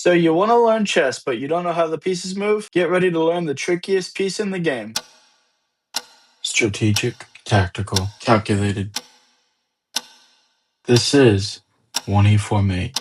So you want to learn chess, but you don't know how the pieces move? Get ready to learn the trickiest piece in the game. Strategic, tactical, calculated. This is 1e4 mate.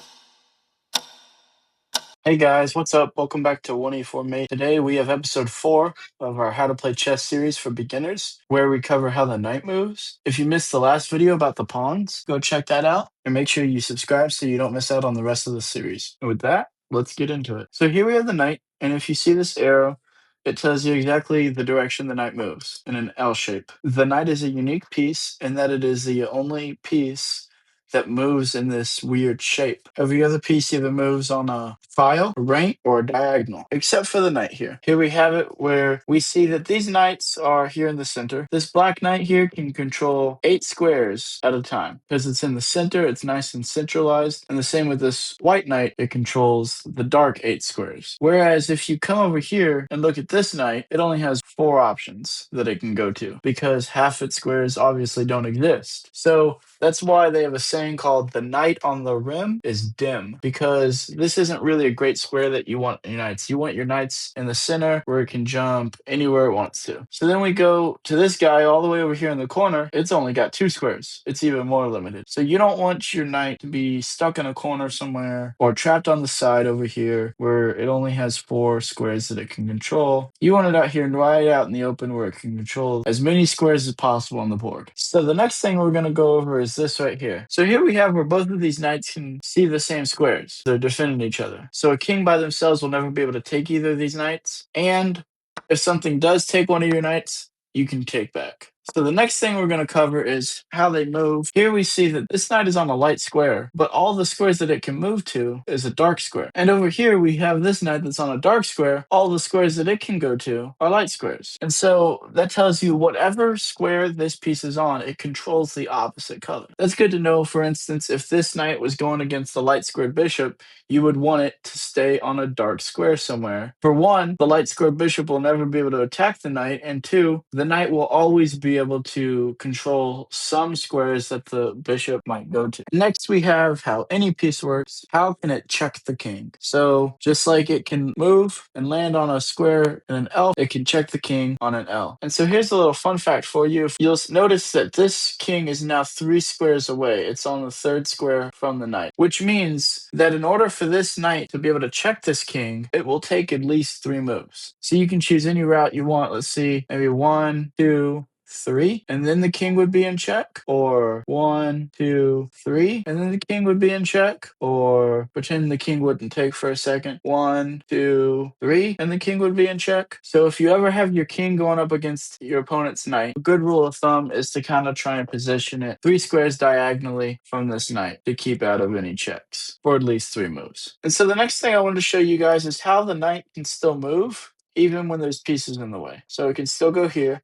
Hey guys, what's up? Welcome back to 1e4 mate. Today we have episode 4 of our How to Play Chess series for beginners, where we cover how the knight moves. If you missed the last video about the pawns, go check that out and make sure you subscribe so you don't miss out on the rest of the series. And with that, let's get into it. So here we have the knight, and if you see this arrow, it tells you exactly the direction the knight moves in an L shape. The knight is a unique piece in that it is the only piece that moves in this weird shape. Every other piece either moves on a file, a rank, or a diagonal, except for the knight here. Here we have it where we see that these knights are here in the center. This black knight here can control 8 squares at a time. Because it's in the center, it's nice and centralized. And the same with this white knight, it controls the dark 8 squares. Whereas if you come over here and look at this knight, it only has 4 options that it can go to, because half its squares obviously don't exist. So that's why they have a saying called the knight on the rim is dim, because this isn't really a great square that you want your knights. You want your knights in the center where it can jump anywhere it wants to. So then we go to this guy all the way over here in the corner. It's only got 2 squares. It's even more limited. So you don't want your knight to be stuck in a corner somewhere or trapped on the side over here where it only has 4 squares that it can control. You want it out here and right out in the open where it can control as many squares as possible on the board. So the next thing we're going to go over is this right here. So here we have where both of these knights can see the same squares. They're defending each other. So a king by themselves will never be able to take either of these knights. And if something does take one of your knights, you can take back. So the next thing we're going to cover is how they move. Here we see that this knight is on a light square, but all the squares that it can move to is a dark square. And over here we have this knight that's on a dark square. All the squares that it can go to are light squares. And so that tells you whatever square this piece is on, it controls the opposite color. That's good to know. For instance, if this knight was going against the light squared bishop, you would want it to stay on a dark square somewhere. For one, the light squared bishop will never be able to attack the knight, and two, the knight will always be able to control some squares that the bishop might go to. Next, we have how any piece works. How can it check the king? So just like it can move and land on a square in an L, it can check the king on an L. And so here's a little fun fact for you. You'll notice that this king is now 3 squares away. It's on the 3rd square from the knight, which means that in order for this knight to be able to check this king, it will take at least 3 moves. So you can choose any route you want. Let's see, maybe 1, 2, 3, and then the king would be in check, or 1, 2, 3, and then the king would be in check, or pretend the king wouldn't take for a second, 1, 2, 3, and the king would be in check. So if you ever have your king going up against your opponent's knight, a good rule of thumb is to kind of try and position it 3 squares diagonally from this knight to keep out of any checks for at least 3 moves. And so the next thing I wanted to show you guys is how the knight can still move even when there's pieces in the way. So it can still go here.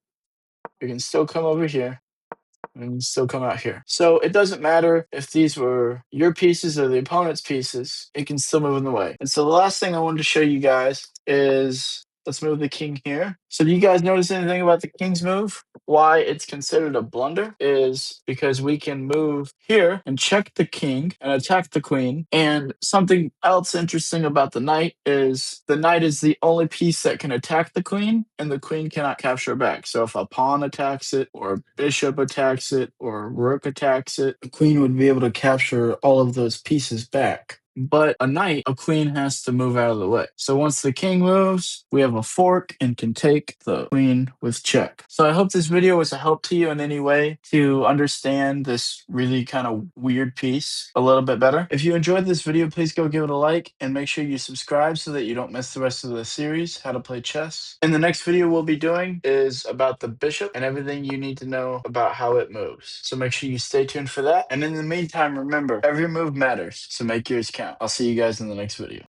You can still come over here and still come out here. So it doesn't matter if these were your pieces or the opponent's pieces, it can still move in the way. And so the last thing I wanted to show you guys is, let's move the king here. So do you guys notice anything about the king's move? Why it's considered a blunder is because we can move here and check the king and attack the queen. And something else interesting about the knight is the only piece that can attack the queen, and the queen cannot capture it back. So if a pawn attacks it, or a bishop attacks it, or a rook attacks it, the queen would be able to capture all of those pieces back. But a queen has to move out of the way. So once the king moves, we have a fork and can take the queen with check. So I hope this video was a help to you in any way to understand this really kind of weird piece a little bit better. If you enjoyed this video, please go give it a like and make sure you subscribe so that you don't miss the rest of the series, How to Play Chess. And the next video we'll be doing is about the bishop and everything you need to know about how it moves. So make sure you stay tuned for that. And in the meantime, remember, every move matters, so make yours count. I'll see you guys in the next video.